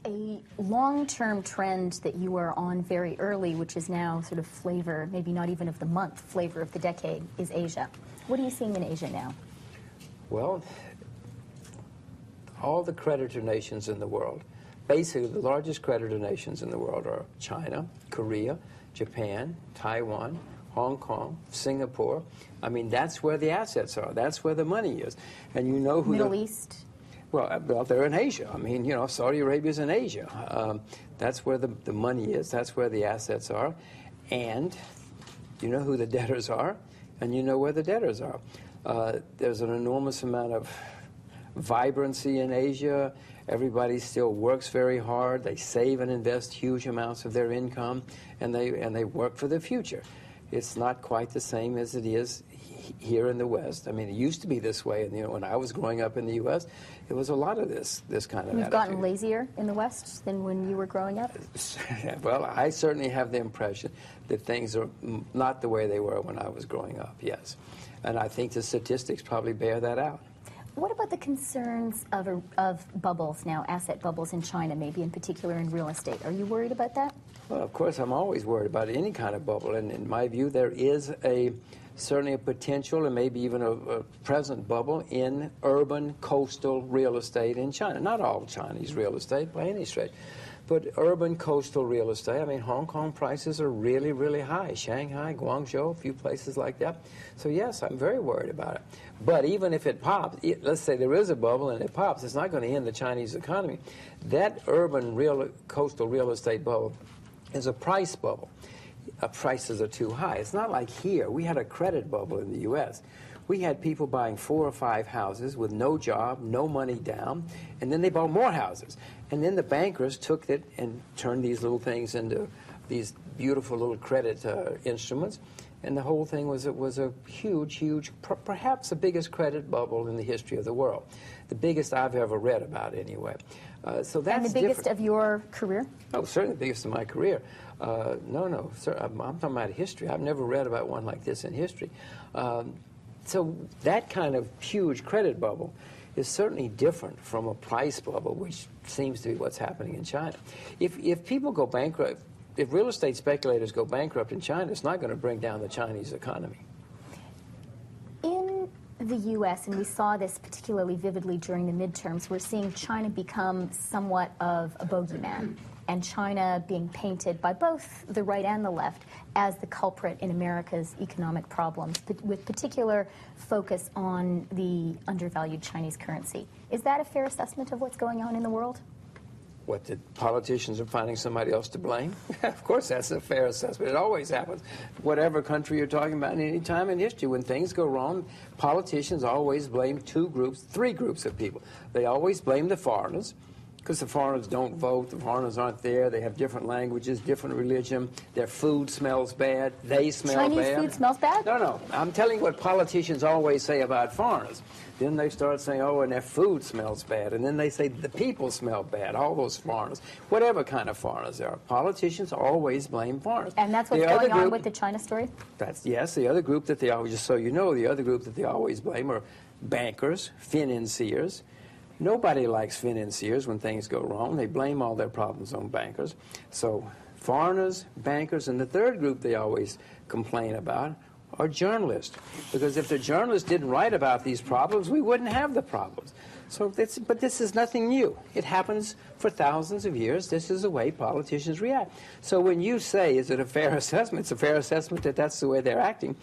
A long-term trend that you were on very early, which is now sort of flavor, maybe not even of the month, flavor of the decade, is Asia. What are you seeing in Asia now? Well, all the creditor nations in the world, basically the largest creditor nations in the world are China, Korea, Japan, Taiwan, Hong Kong, Singapore. I mean, that's where the assets are. That's where the money is. And you know who Middle East? Well, they're in Asia. I mean, you know, Saudi Arabia's in Asia. That's where the money is. That's where the assets are. And you know who the debtors are, and you know where the debtors are. There's an enormous amount of vibrancy in Asia. Everybody still works very hard. They save and invest huge amounts of their income, and they work for the future. It's not quite the same as it is here in the West. I mean, it used to be this way, and you know, when I was growing up in the U.S., it was a lot of this kind of attitude. You've gotten lazier in the West than when you were growing up? Well, I certainly have the impression that things are not the way they were when I was growing up, yes. And I think the statistics probably bear that out. What about the concerns of bubbles now, asset bubbles in China, maybe in particular in real estate? Are you worried about that? Well, of course, I'm always worried about any kind of bubble. And in my view, there is certainly a potential and maybe even a present bubble in urban coastal real estate in China. Not all Chinese real estate by any stretch, but urban coastal real estate. I mean, Hong Kong prices are really, really high. Shanghai, Guangzhou, a few places like that. So yes, I'm very worried about it. But even if it pops, let's say there is a bubble and it pops, it's not going to end the Chinese economy. That urban coastal real estate bubble is a price bubble. Prices are too high. It's not like here. We had a credit bubble in the U.S. We had people buying 4 or 5 houses with no job, no money down, and then they bought more houses. And then the bankers took it and turned these little things into these beautiful little credit instruments. And the whole thing was a huge, perhaps the biggest credit bubble in the history of the world. The biggest I've ever read about, anyway. So that's and the biggest different. of your career? Oh, certainly the biggest of my career. No, sir, I'm talking about history. I've never read about one like this in history. So that kind of huge credit bubble is certainly different from a price bubble, which seems to be what's happening in China. If people go bankrupt, if real estate speculators go bankrupt in China, it's not going to bring down the Chinese economy. In the U.S., and we saw this particularly vividly during the midterms, we're seeing China become somewhat of a bogeyman, and China being painted by both the right and the left as the culprit in America's economic problems, with particular focus on the undervalued Chinese currency. Is that a fair assessment of what's going on in the world? What, the politicians are finding somebody else to blame? Of course, that's a fair assessment. It always happens. Whatever country you're talking about, in any time in history, when things go wrong, politicians always blame 3 groups of people. They always blame the foreigners, because the foreigners don't vote, the foreigners aren't there, they have different languages, different religion, their food smells bad, they smell bad. Chinese food smells bad? No. I'm telling you what politicians always say about foreigners. Then they start saying, oh, and their food smells bad. And then they say the people smell bad, all those foreigners. Whatever kind of foreigners there are. Politicians always blame foreigners. And that's what's going on with the China story? Yes, the other group that they always, just so you know, the other group that they always blame are bankers, financiers. Nobody likes financiers when things go wrong. They blame all their problems on bankers. So foreigners, bankers, and the third group they always complain about are journalists. Because if the journalists didn't write about these problems, we wouldn't have the problems. But this is nothing new. It happens for thousands of years. This is the way politicians react. So when you say, is it a fair assessment? It's a fair assessment that that's the way they're acting.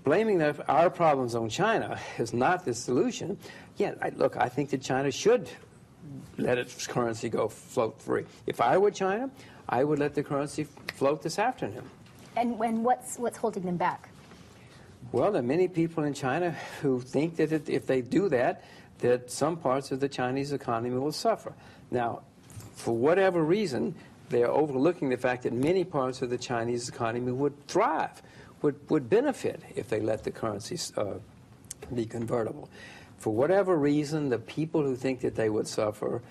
Blaming our problems on China is not the solution. Yeah, look, I think that China should let its currency go float free. If I were China, I would let the currency float this afternoon. And what's holding them back? Well, there are many people in China who think that if they do that, that some parts of the Chinese economy will suffer. Now, for whatever reason, they're overlooking the fact that many parts of the Chinese economy would thrive, would benefit if they let the currency be convertible. For whatever reason, the people who think that they would suffer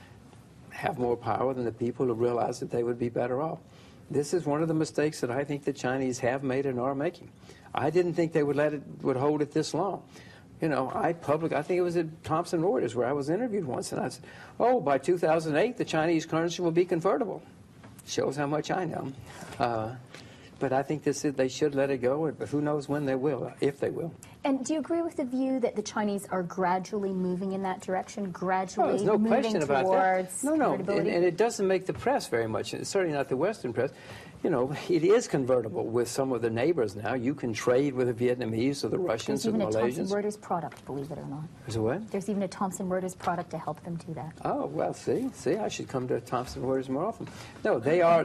have more power than the people who realize that they would be better off. This is one of the mistakes that I think the Chinese have made and are making. I didn't think they would hold it this long. You know, I think it was at Thomson Reuters where I was interviewed once, and I said, oh, by 2008, the Chinese currency will be convertible. Shows how much I know. But I think they should let it go, but who knows when they will, if they will. And do you agree with the view that the Chinese are gradually moving in that direction, gradually there's no moving question about towards that. No, convertibility? and it doesn't make the press very much. It's certainly not the Western press. You know, it is convertible with some of the neighbors now. You can trade with the Vietnamese or the Russians or the Malaysians. There's even a Thomson Reuters product, believe it or not. There's a what? There's even a Thomson Reuters product to help them do that. Oh, well, see, I should come to Thomson Reuters more often. No, they are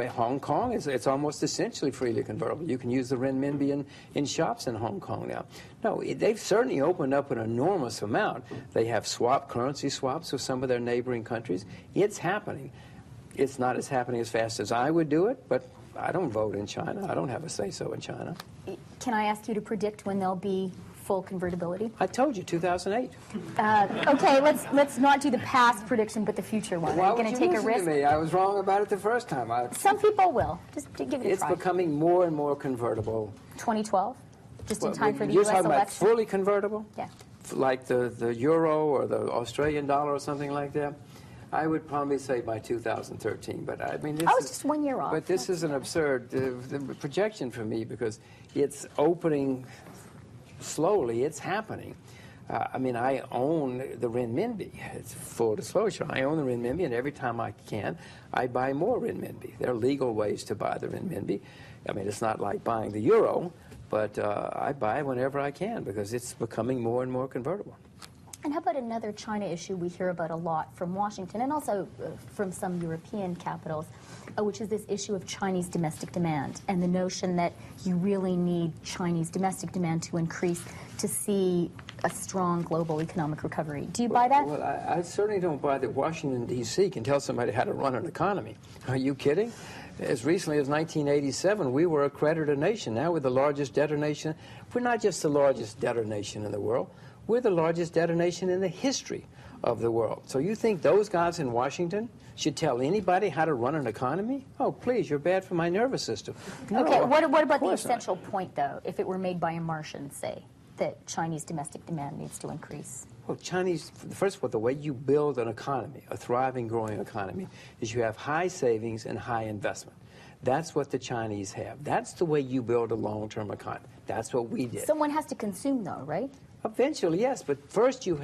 Hong Kong it's almost essentially freely convertible. You can use the renminbi in shops in Hong Kong now. No, they've certainly opened up an enormous amount. They have currency swaps with some of their neighboring countries. It's happening. It's not happening as fast as I would do it, but I don't vote in China. I don't have a say-so in China. Can I ask you to predict when there'll be full convertibility? I told you, 2008. Okay, let's not do the past prediction, but the future one. Why Are you going to take a risk? To me? I was wrong about it the first time. Some people will. Just to give it a try. It's becoming more and more convertible. 2012? Just in time for the You're U.S. talking about election? fully convertible? Yeah. Like the euro or the Australian dollar or something like that? I would probably say by 2013, but I mean, this is just 1 year off. But this is an absurd the projection for me because it's opening slowly. It's happening. I mean, I own the renminbi. It's full disclosure. I own the renminbi, and every time I can, I buy more renminbi. There are legal ways to buy the renminbi. I mean, it's not like buying the euro, but I buy whenever I can because it's becoming more and more convertible. And how about another China issue we hear about a lot from Washington and also from some European capitals, which is this issue of Chinese domestic demand and the notion that you really need Chinese domestic demand to increase to see a strong global economic recovery. Do you buy that? Well, I certainly don't buy that Washington, D.C. can tell somebody how to run an economy. Are you kidding? As recently as 1987, we were a creditor nation. Now we're the largest debtor nation. We're not just the largest debtor nation in the world. We're the largest debtor nation in the history of the world. So you think those guys in Washington should tell anybody how to run an economy? Oh, please, you're bad for my nervous system. No, okay, what about the not. essential point, though, if it were made by a Martian, say, that Chinese domestic demand needs to increase? Well, first of all, the way you build an economy, a thriving, growing economy, is you have high savings and high investment. That's what the Chinese have. That's the way you build a long-term economy. That's what we did. Someone has to consume, though, right? Eventually, yes, but first you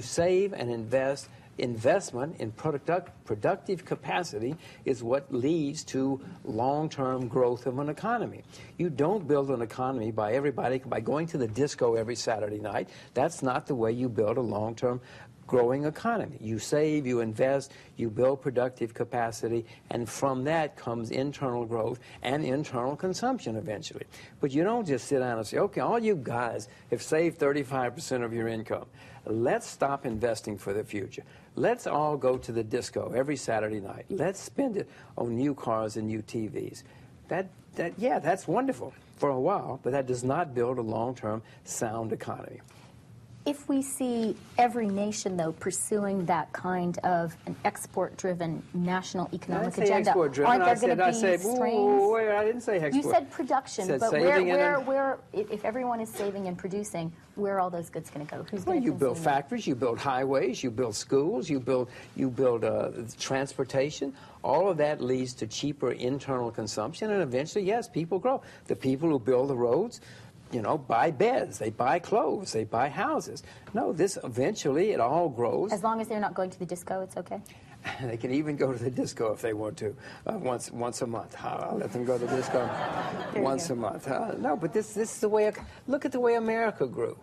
save and invest. Investment in productive capacity is what leads to long-term growth of an economy. You don't build an economy by going to the disco every Saturday night. That's not the way you build a long-term growing economy. You save, you invest, you build productive capacity, and from that comes internal growth and internal consumption eventually. But you don't just sit down and say, okay, all you guys have saved 35% of your income. Let's stop investing for the future. Let's all go to the disco every Saturday night. Let's spend it on new cars and new TVs. That's wonderful for a while, but that does not build a long-term sound economy. If we see every nation, though, pursuing that kind of an export-driven national economic agenda, aren't there going to be strains? I didn't say export. You said production, but if everyone is saving and producing, where are all those goods going to go? Who's going to you build factories, you build highways, you build schools, you build transportation. All of that leads to cheaper internal consumption, and eventually, yes, people grow. The people who build the roads, buy beds, they buy clothes, they buy houses. No, eventually it all grows. As long as they're not going to the disco, it's okay? They can even go to the disco if they want to, once a month. I'll let them go to the disco once a month. No, but this is the way, look at the way America grew.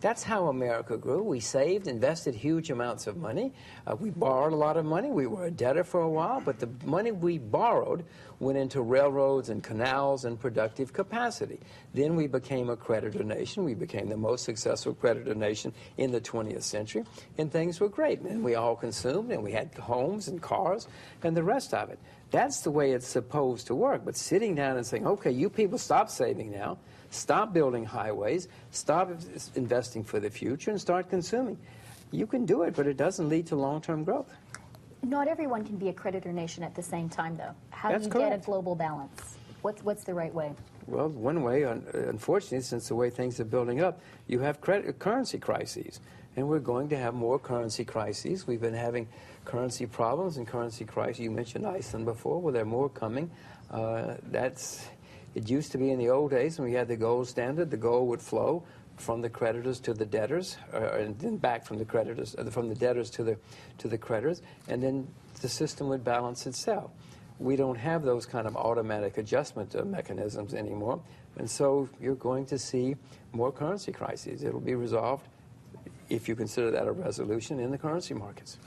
That's how America grew. We saved, invested huge amounts of money. We borrowed a lot of money. We were a debtor for a while, but the money we borrowed went into railroads and canals and productive capacity. Then we became a creditor nation. We became the most successful creditor nation in the 20th century, and things were great. And we all consumed, and we had homes and cars and the rest of it. That's the way it's supposed to work. But sitting down and saying, okay, you people stop saving now, stop building highways, stop investing for the future, and start consuming. You can do it, but it doesn't lead to long-term growth. Not everyone can be a creditor nation at the same time, though. How That's do you correct. get a global balance? What's the right way? Well, one way, unfortunately, since the way things are building up, you have currency crises. And we're going to have more currency crises. We've been having currency problems and currency crises. You mentioned Iceland before. Well, there are more coming. It used to be in the old days when we had the gold standard, the gold would flow from the creditors to the debtors, and then back from the creditors, from the debtors to the creditors, and then the system would balance itself. We don't have those kind of automatic adjustment mechanisms anymore, and so you're going to see more currency crises. It'll be resolved, if you consider that a resolution, in the currency markets.